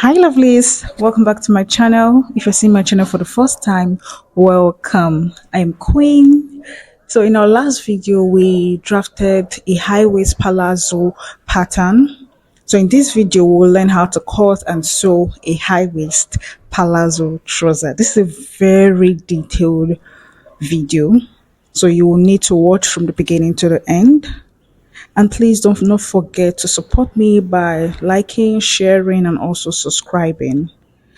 Hi lovelies, welcome back to my channel. If you're seeing my channel for the first time, welcome. I am Queen. So in our last video we drafted a high waist palazzo pattern. So in this video we'll learn how to cut and sew a high waist palazzo trouser. This is a very detailed video, so you will need to watch from the beginning to the end. And please don't not forget to support me by liking, sharing, and also subscribing.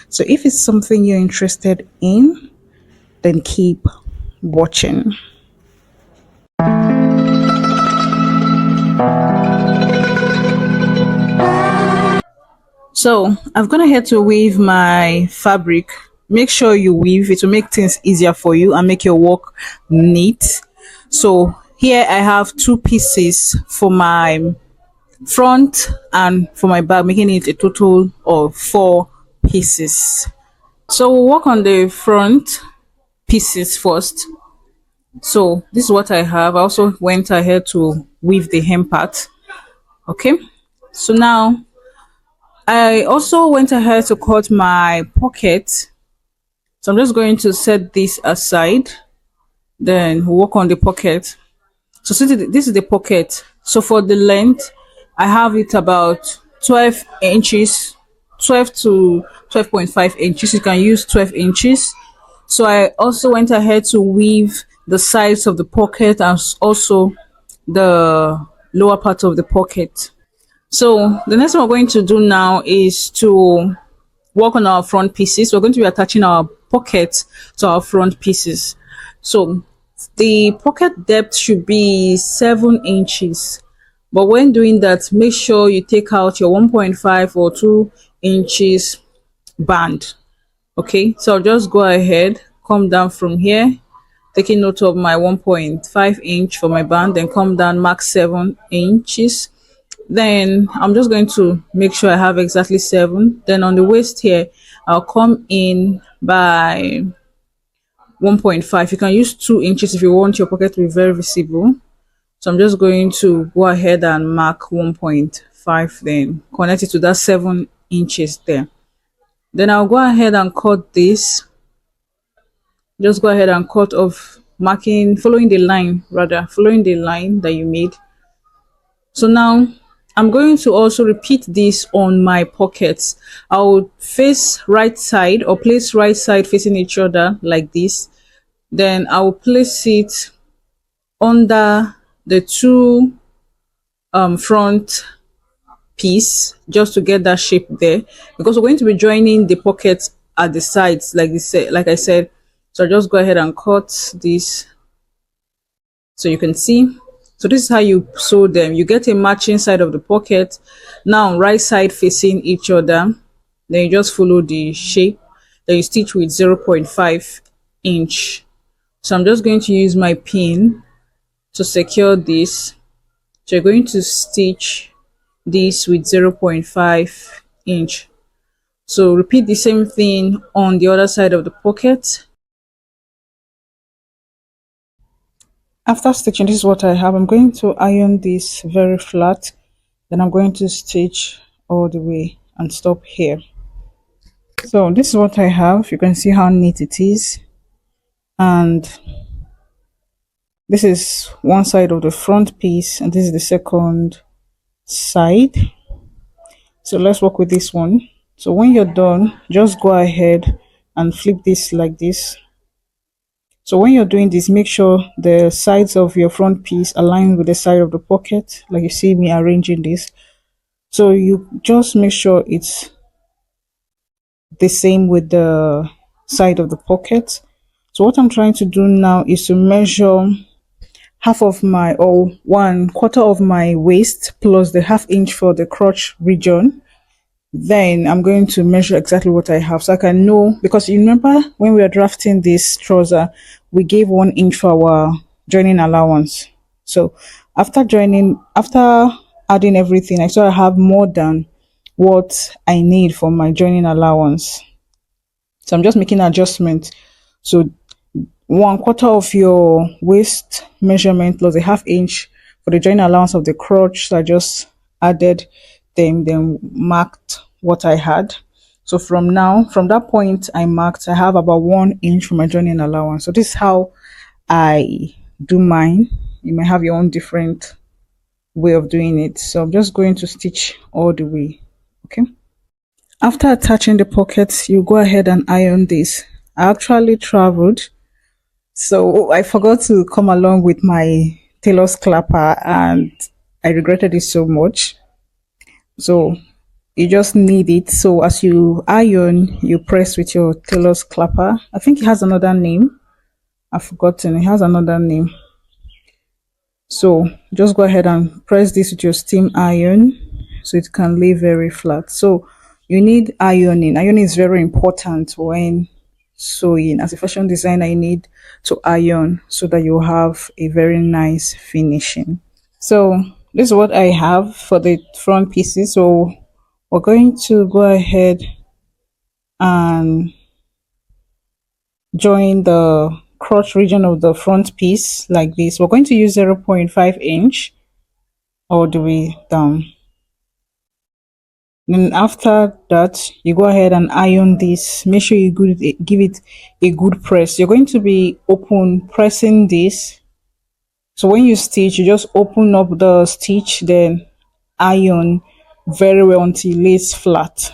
So if it's something you're interested in, then keep watching. So I've gone ahead to weave my fabric. Make sure you weave, it will make things easier for you and make your work neat. So here I have two pieces for my front and for my back, making it a total of 4 pieces. So we'll work on the front pieces first. So this is what I have. I also went ahead to weave the hem part. Okay, so now I also went ahead to cut my pocket. So I'm just going to set this aside, then we'll work on the pocket. So since this is the pocket, so for the length I have it about 12 inches, 12 to 12.5 inches. You can use 12 inches. So I also went ahead to weave the sides of the pocket and also the lower part of the pocket. So the next thing we're going to do now is to work on our front pieces. We're going to be attaching our pocket to our front pieces. So the pocket depth should be 7 inches. But when doing that, make sure you take out your 1.5 or 2 inches band. Okay, so I'll just go ahead, come down from here, taking note of my 1.5 inch for my band, then come down, mark 7 inches. Then I'm just going to make sure I have exactly 7. Then on the waist here, I'll come in by 1.5. You can use 2 inches if you want your pocket to be very visible. So I'm just going to go ahead and mark 1.5, then connect it to that 7 inches there. Then I'll go ahead and cut this. Just go ahead and cut off, marking, following the line that you made. So now I'm going to also repeat this on my pockets. I'll face right side or place right side facing each other like this. Then I will place it under the two front piece just to get that shape there, because we're going to be joining the pockets at the sides like I said. So I'll just go ahead and cut this so you can see. So this is how you sew them. You get a matching side of the pocket. Now right side facing each other. Then you just follow the shape. Then you stitch with 0.5 inch. So I'm just going to use my pin to secure this. So you're going to stitch this with 0.5 inch. So repeat the same thing on the other side of the pocket. After stitching, this is what I have. I'm going to iron this very flat. Then I'm going to stitch all the way and stop here. So this is what I have. You can see how neat it is. And this is one side of the front piece and this is the second side. So let's work with this one. So when you're done, just go ahead and flip this like this. So when you're doing this, make sure the sides of your front piece align with the side of the pocket, like you see me arranging this. So you just make sure it's the same with the side of the pocket. So what I'm trying to do now is to measure half of my, or 1/4 of my waist plus the ½ inch for the crotch region. Then I'm going to measure exactly what I have so I can know, because you remember when we were drafting this trouser, we gave 1 inch for our joining allowance. So after adding everything, I saw I have more than what I need for my joining allowance. So I'm just making an adjustment. So 1/4 of your waist measurement plus a ½ inch for the joining allowance of the crotch. So I just added them, then marked what I had. So from that point I marked, I have about 1 inch for my joining allowance. So this is how I do mine. You may have your own different way of doing it. So I'm just going to stitch all the way. Okay. After attaching the pockets, you go ahead and iron this. I actually traveled, so I forgot to come along with my tailor's clapper and I regretted it so much. So you just need it. So as you iron, you press with your tailor's clapper. I think it has another name. I've forgotten. It has another name. So just go ahead and press this with your steam iron so it can lay very flat. So you need ironing. Ironing is very important when sewing. As a fashion designer, you need to iron so that you have a very nice finishing. So this is what I have for the front pieces. So we're going to go ahead and join the crotch region of the front piece like this. We're going to use 0.5 inch all the way down. Then after that, you go ahead and iron this. Make sure you give it a good press. You're going to be open pressing this. So when you stitch, you just open up the stitch, then iron very well until it lays flat.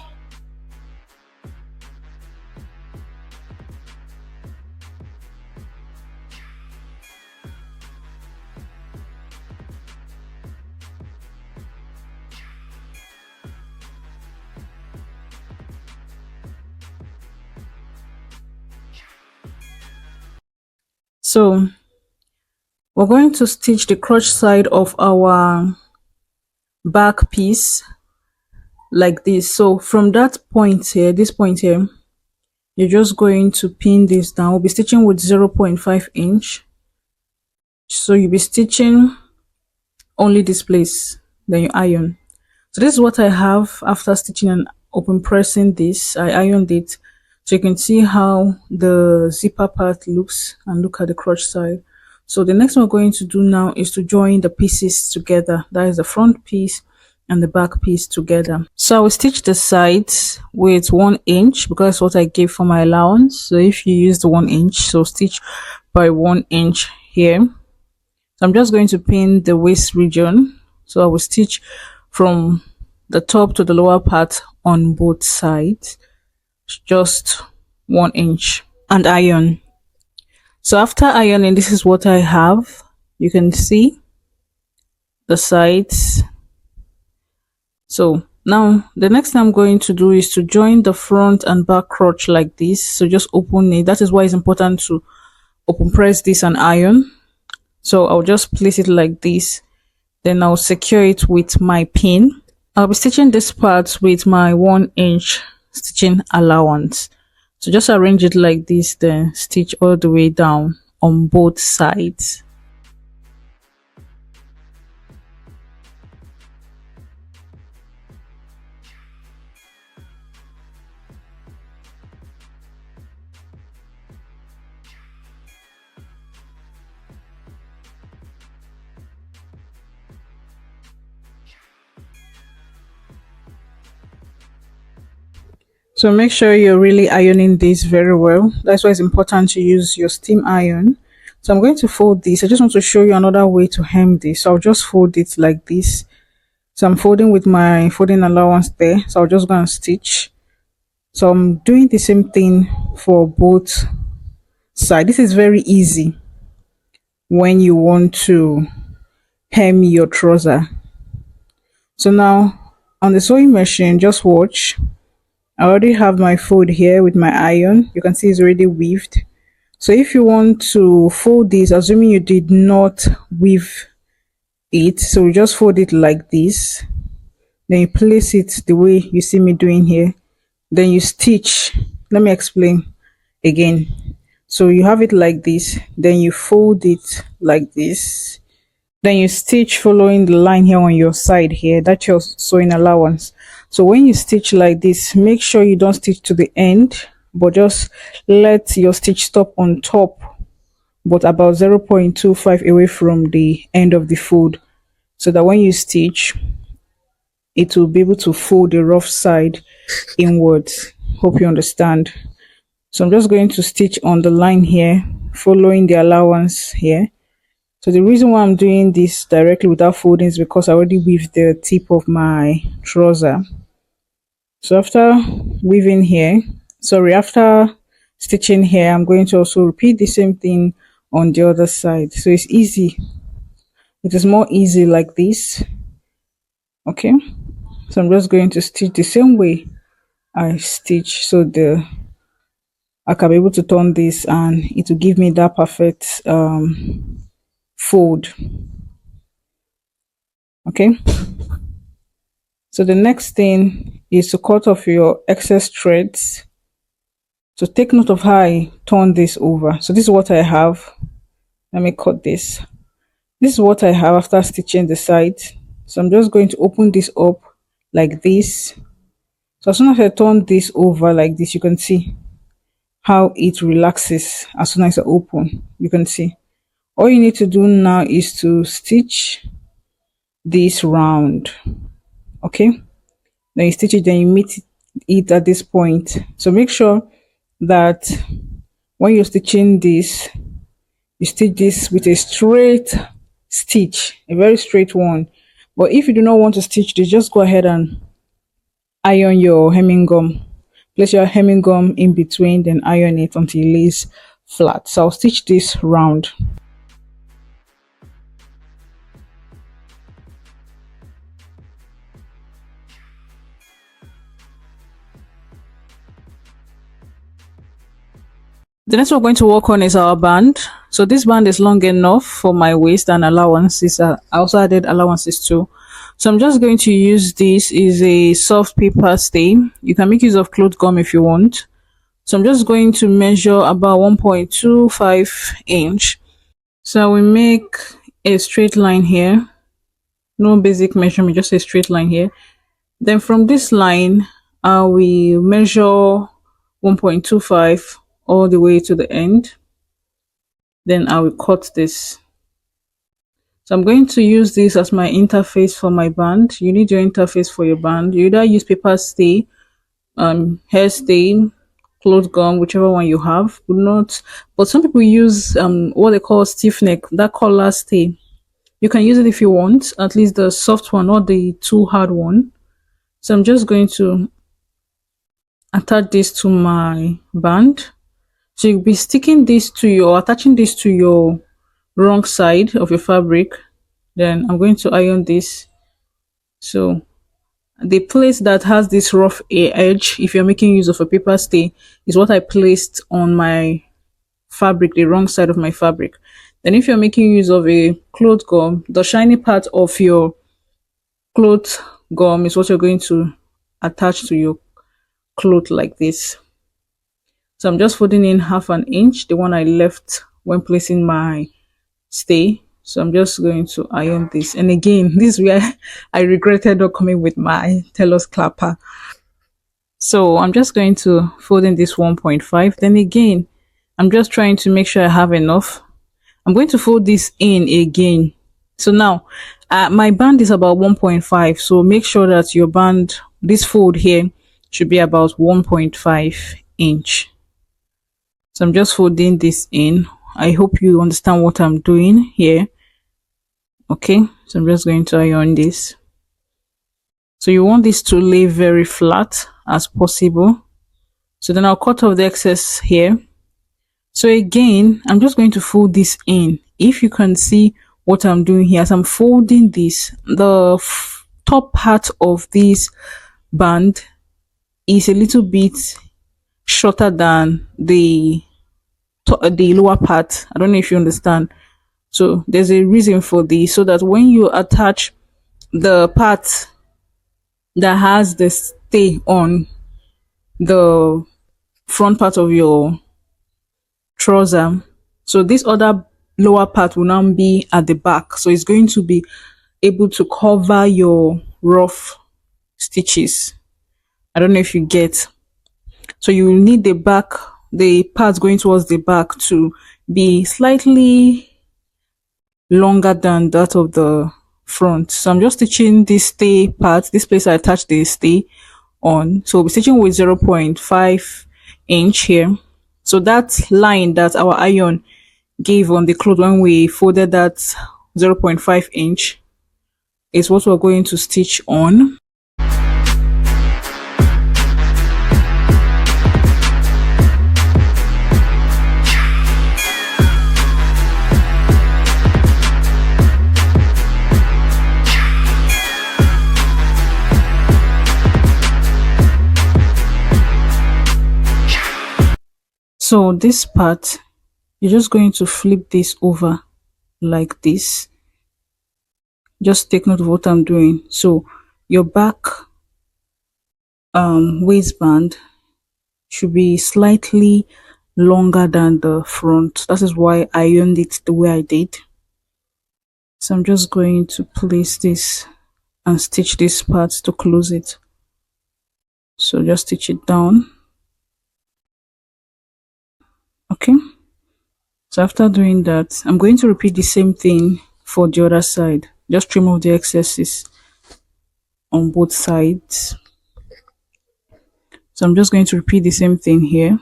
So we're going to stitch the crotch side of our back piece like this. So from that point here, this point here, you're just going to pin this down. We'll be stitching with 0.5 inch. So you'll be stitching only this place, then you iron. So this is what I have after stitching and open pressing this. I ironed it. So you can see how the zipper part looks and look at the crotch side. So the next one we're going to do now is to join the pieces together. That is the front piece and the back piece together. So I will stitch the sides with 1 inch because that's what I gave for my allowance. So if you use the 1 inch, so stitch by 1 inch here. So I'm just going to pin the waist region. So I will stitch from the top to the lower part on both sides, just 1 inch, and iron. So after ironing, this is what I have. You can see the sides. So now the next thing I'm going to do is to join the front and back crotch like this. So just open it. That is why it's important to open press this and iron. So I'll just place it like this. Then I'll secure it with my pin. I'll be stitching this part with my 1 inch stitching allowance. So just arrange it like this, then stitch all the way down on both sides. So make sure you're really ironing this very well. That's why it's important to use your steam iron. So I'm going to fold this. I just want to show you another way to hem this. So I'll just fold it like this. So I'm folding with my folding allowance there. So I'll just go and stitch. So I'm doing the same thing for both sides. This is very easy when you want to hem your trouser. So now on the sewing machine, just watch. I already have my fold here with my iron. You can see it's already weaved. So if you want to fold this, assuming you did not weave it, so you just fold it like this. Then you place it the way you see me doing here. Then you stitch. Let me explain again. So you have it like this. Then you fold it like this. Then you stitch following the line here on your side here. That's your sewing allowance. So when you stitch like this, make sure you don't stitch to the end, but just let your stitch stop on top, but about 0.25 away from the end of the fold, so that when you stitch, it will be able to fold the rough side inwards. Hope you understand. So I'm just going to stitch on the line here, following the allowance here. So the reason why I'm doing this directly without folding is because I already weaved the tip of my trouser. So after weaving here, sorry, after stitching here, I'm going to also repeat the same thing on the other side. So it's easy. It is more easy like this. Okay. So I'm just going to stitch the same way I stitch, so I can be able to turn this and it will give me that perfect fold. Okay. So the next thing is to cut off your excess threads. So take note of how I turn this over. So this is what I have. Let me cut this. This is what I have after stitching the side. So I'm just going to open this up like this. So as soon as I turn this over like this, you can see how it relaxes as soon as I open. You can see. All you need to do now is to stitch this round. Okay. Then you stitch it, then you meet it at this point. So make sure that when you're stitching this, you stitch this with a straight stitch, a very straight one. But if you do not want to stitch this, just go ahead and iron your hemming gum. Place your hemming gum in between, then iron it until it lays flat. So I'll stitch this round. The next one we're going to work on is our band. So this band is long enough for my waist and allowances. I also added allowances too. So I'm just going to use this is a soft paper stay. You can make use of cloth gum if you want. So I'm just going to measure about 1.25 inch. So we make a straight line here. No basic measurement, just a straight line here. Then from this line, we measure 1.25 all the way to the end. Then I will cut this. So I'm going to use this as my interface for my band. You need your interface for your band. You either use paper stay, hair stay, cloth gum, whichever one you have. Would not, but some people use what they call stiff neck, that collar stay. You can use it if you want, at least the soft one, not the too hard one. So I'm just going to attach this to my band. So you'll be sticking this to your, attaching this to your wrong side of your fabric. Then I'm going to iron this. So the place that has this rough edge, if you're making use of a paper stay, is what I placed on my fabric, the wrong side of my fabric. Then if you're making use of a cloth gum, the shiny part of your cloth gum is what you're going to attach to your cloth like this. So I'm just folding in 1/2 inch, the one I left when placing my stay. So I'm just going to iron this. And again, this is where I regretted not coming with my tailor's clapper. So I'm just going to fold in this 1.5. Then again, I'm just trying to make sure I have enough. I'm going to fold this in again. So now my band is about 1.5. So make sure that your band, this fold here, should be about 1.5 inch. So I'm just folding this in. I hope you understand what I'm doing here. Okay, so I'm just going to iron this. So you want this to lay very flat as possible. So then I'll cut off the excess here. So again, I'm just going to fold this in. If you can see what I'm doing here, as I'm folding this, the top part of this band is a little bit shorter than the lower part. I don't know if you understand. So there's a reason for this, so that when you attach the part that has the stay on the front part of your trouser, so this other lower part will now be at the back, so it's going to be able to cover your rough stitches. I don't know if you get. So you will need the back, the part going towards the back, to be slightly longer than that of the front. So I'm just stitching this stay part, this place I attached the stay, on. So we'll be stitching with 0.5 inch here. So that line that our iron gave on the cloth when we folded that 0.5 inch is what we're going to stitch on. So this part, you're just going to flip this over like this. Just take note of what I'm doing. So your back waistband should be slightly longer than the front. That is why I ironed it the way I did. So I'm just going to place this and stitch this part to close it. So just stitch it down. Okay. So after doing that, I'm going to repeat the same thing for the other side. Just trim off the excesses on both sides. So I'm just going to repeat the same thing here.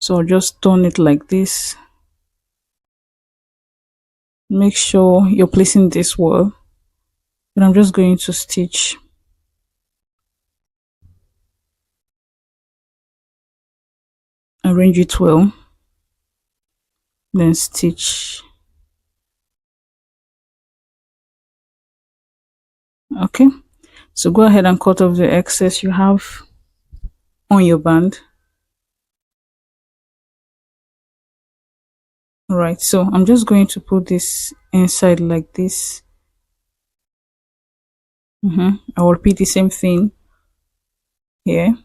So I'll just turn it like this. Make sure you're placing this well. And I'm just going to stitch. Arrange it well. Then stitch. Okay. So go ahead and cut off the excess you have on your band. Alright, so I'm just going to put this inside like this. I will repeat the same thing here.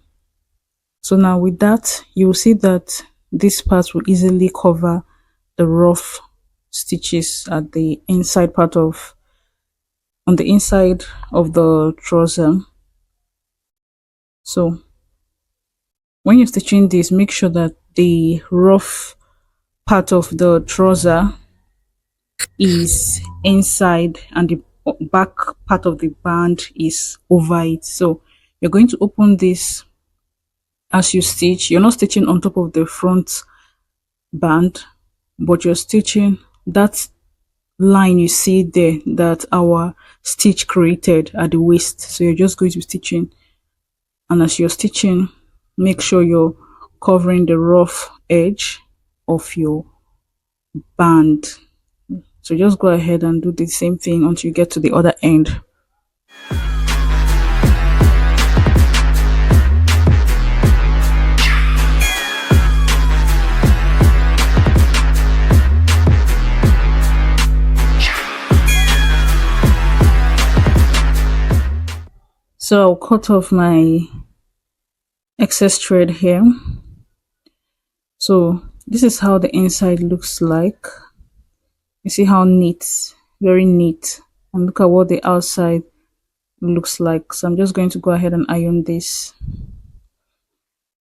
So now with that, you will see that this part will easily cover the rough stitches at the inside part of, on the inside of the trouser. So when you're stitching this, make sure that the rough part of the trouser is inside and the back part of the band is over it. So you're going to open this as you stitch. You're not stitching on top of the front band, but you're stitching that line you see there that our stitch created at the waist. So you're just going to be stitching, and as you're stitching, make sure you're covering the rough edge of your band. So just go ahead and do the same thing until you get to the other end. So I'll cut off my excess thread here. So this is how the inside looks like. You see how neat, very neat, and look at what the outside looks like. So I'm just going to go ahead and iron this.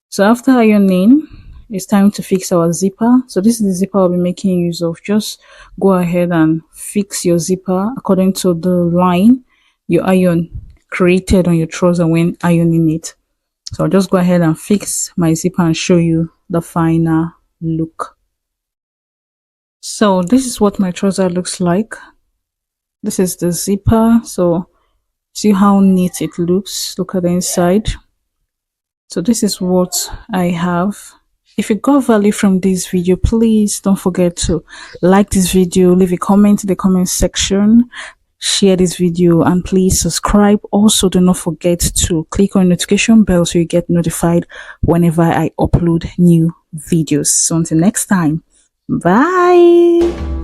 So after ironing, it's time to fix our zipper. So this is the zipper I'll be making use of. Just go ahead and fix your zipper according to the line your iron created on your trouser when ironing it. So I'll just go ahead and fix my zipper and show you the final look. So this is what my trouser looks like. This is the zipper. So see how neat it looks. Look at the inside. So this is what I have. If you got value from this video, please don't forget to like this video, leave a comment in the comment section, share this video, and please subscribe. Also, do not forget to click on the notification bell so you get notified whenever I upload new videos. So until next time, bye.